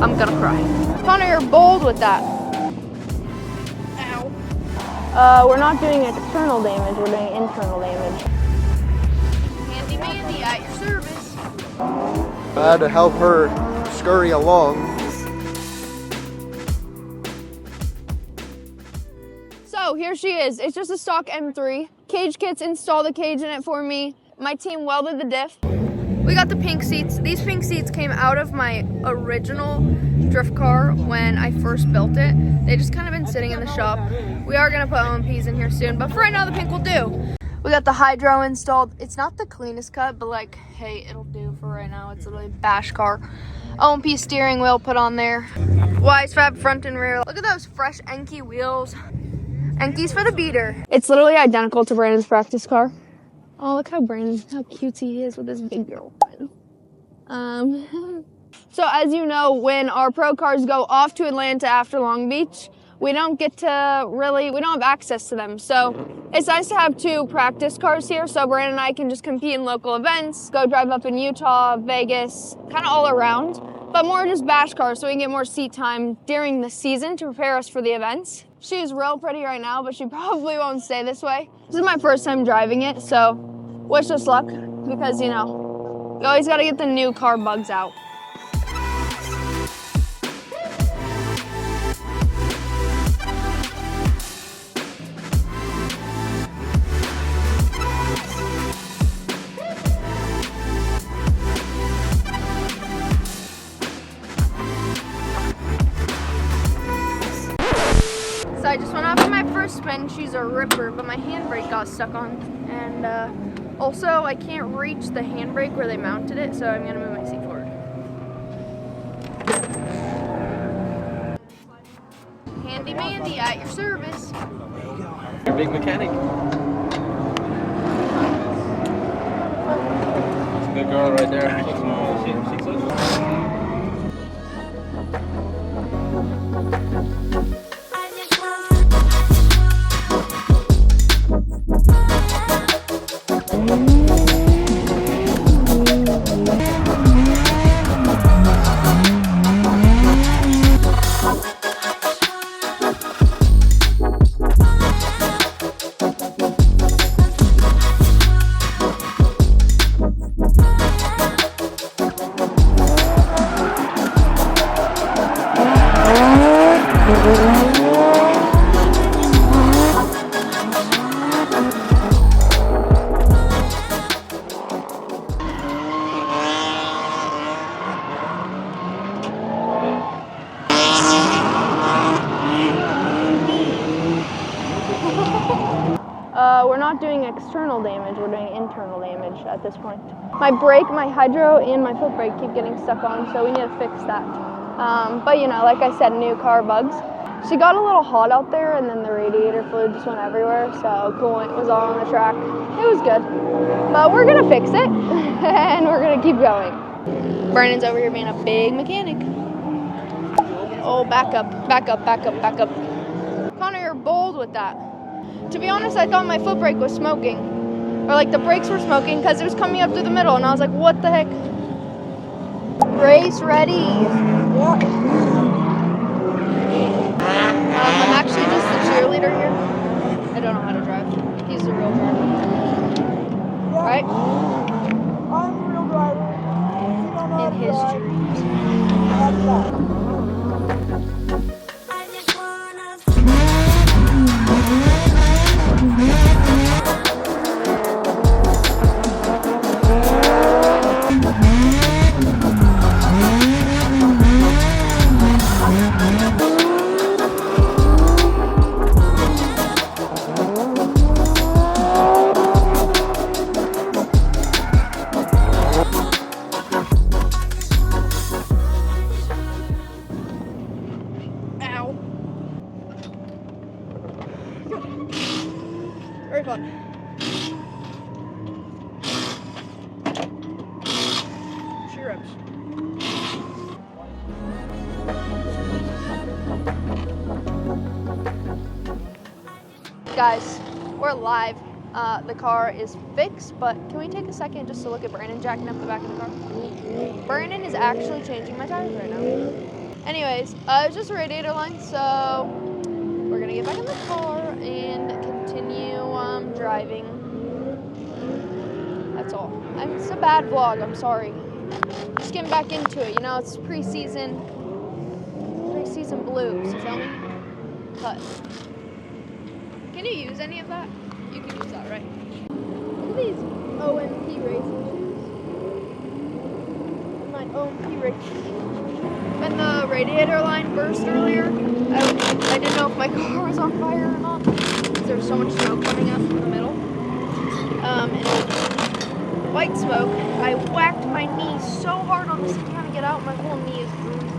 I'm gonna cry. Connor, you're bold with that. Ow. We're not doing external damage, we're doing internal damage. Handy Mandy at your service. I had to help her scurry along. So here she is. It's just a stock M3. Cage kits installed the cage in it for me. My team welded the diff. We got the pink seats. These pink seats came out of my original drift car when I first built it. They just kind of been sitting in the shop. We are gonna put OMPs in here soon, but for right now the pink will do. We got the hydro installed. It's not the cleanest cut, but like, hey, it'll do for right now. It's literally a bash car. OMP steering wheel put on there. Wisefab front and rear. Look at those fresh Enkei wheels. Enkei's for the beater. It's literally identical to Brandon's practice car. Oh, look how cute he is with his big girlfriend. So as you know, when our pro cars go off to Atlanta after Long Beach, we don't have access to them. So it's nice to have two practice cars here so Brandon and I can just compete in local events, go drive up in Utah, Vegas, kind of all around, but more just bash cars so we can get more seat time during the season to prepare us for the events. She's real pretty right now, but she probably won't stay this way. This is my first time driving it, so wish us luck because, you know, you always got to get the new car bugs out. So I just went off on my first spin. She's a ripper, but my handbrake got stuck on. And also, I can't reach the handbrake where they mounted it, so I'm gonna move my seat forward. Handy Mandy at your service. You're a big mechanic. That's a good girl right there. We're not doing external damage, we're doing internal damage at this point. My brake, my hydro, and my foot brake keep getting stuck on, so we need to fix that. But you know, like I said, new car bugs. She got a little hot out there, and then the radiator fluid just went everywhere, so coolant was all on the track. It was good. But we're gonna fix it, and we're gonna keep going. Brandon's over here being a big mechanic. Oh, back up, back up, back up, back up. Connor, you're bold with that. To be honest, I thought my foot brake was smoking. Or like the brakes were smoking because it was coming up through the middle and I was like, what the heck? Race ready. I'm actually just the cheerleader here. I don't know how to drive. He's the real driver. Right? I'm the real driver. In his dreams. Very fun. She rips. Guys, we're live. The car is fixed, but can we take a second just to look at Brandon jacking up the back of the car? Brandon is actually changing my tires right now. Anyways, it's just a radiator line, so we're gonna get back in the car and continue driving. That's all. It's a bad vlog, I'm sorry. Just getting back into it, you know, it's preseason blues, you feel me? But can you use any of that? You can use that, right? Look at these OMP racing shoes. My OMP racing shoes. When the radiator line burst earlier, I didn't know if my car was on fire or not, because there was so much smoke coming up from the middle. And white smoke, I whacked my knee so hard on the seat trying to get out, my whole knee is bruised now.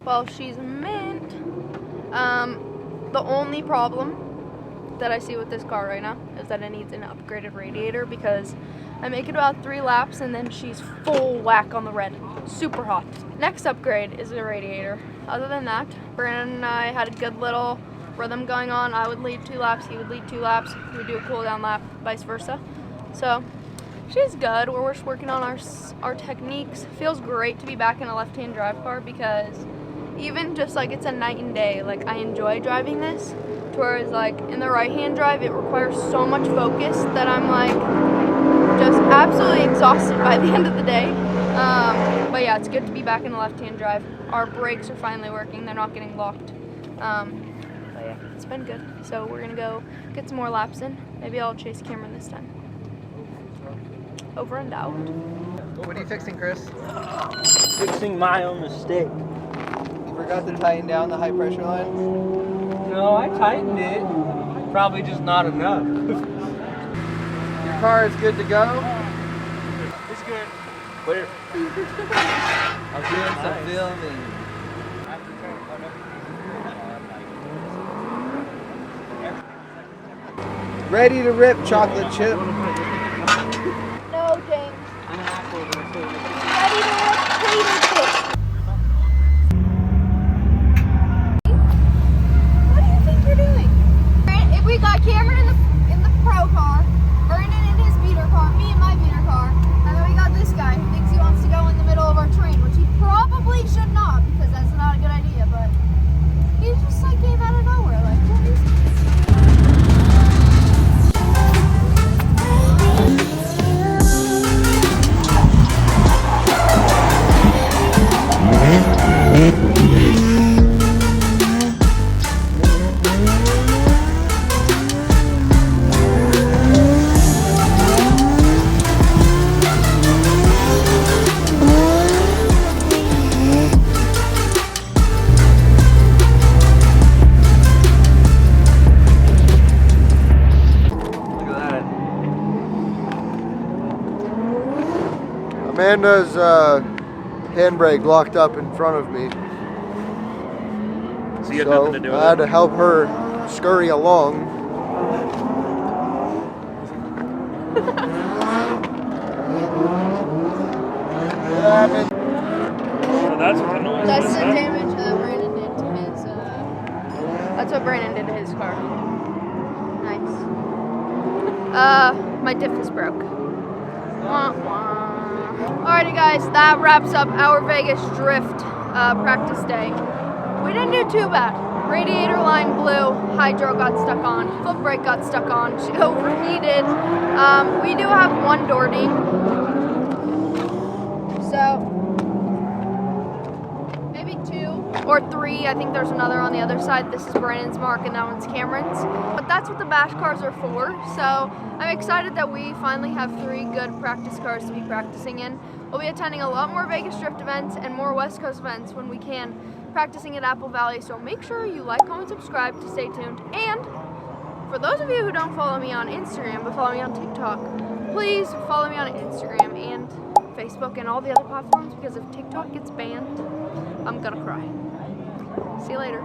Well, she's mint. The only problem that I see with this car right now is that it needs an upgraded radiator, because I make it about 3 laps and then she's full whack on the red. Super hot. Next upgrade is a radiator. Other than that, Brandon and I had a good little rhythm going on. I would lead 2 laps, he would lead 2 laps. We would do a cool down lap, vice versa. So she's good. We're just working on our techniques. Feels great to be back in a left-hand drive car, because even just like it's a night and day. Like, I enjoy driving this, to whereas like in the right-hand drive it requires so much focus that I'm like just absolutely exhausted by the end of the day. But yeah, it's good to be back in the left-hand drive. Our brakes are finally working, they're not getting locked. But yeah, it's been good. So we're gonna go get some more laps in. Maybe I'll chase Cameron this time. Over and out. What are you fixing, Chris? Fixing my own mistake. You forgot to tighten down the high pressure line? No, I tightened it. Probably just not enough. Your car is good to go? It's good. Where? I'm doing some filming. Ready to rip, chocolate chip. No, James. Ready to rip potato chips. What do you think you're doing? If we got Cameron in the pro car, Brandon in his beater car, me in my beater car, and then we got this guy who thinks he wants to go in the middle of our train, which he probably should not, because that's not a good idea, but he just like came out of nowhere, like, what is this? Amanda's handbrake locked up in front of me. So you had nothing to do with I had to help her scurry along. That's what the noise That's was, the huh? damage that Brandon did to his, that's what Brandon did to his car. Nice. My diff is broke. Wah, wah. Alrighty guys, that wraps up our Vegas drift practice day. We didn't do too bad. Radiator line blew, hydro got stuck on, foot brake got stuck on, she overheated. We do have one door ding. about maybe 2 or 3. I think there's another on the other side. This is Brandon's mark and that one's Cameron's. But that's what the bash cars are for. So I'm excited that we finally have 3 good practice cars to be practicing in. We'll be attending a lot more Vegas Drift events and more West Coast events when we can, practicing at Apple Valley. So make sure you like, comment, subscribe to stay tuned. And for those of you who don't follow me on Instagram but follow me on TikTok, please follow me on Instagram and Facebook and all the other platforms, because if TikTok gets banned, I'm gonna cry. See you later.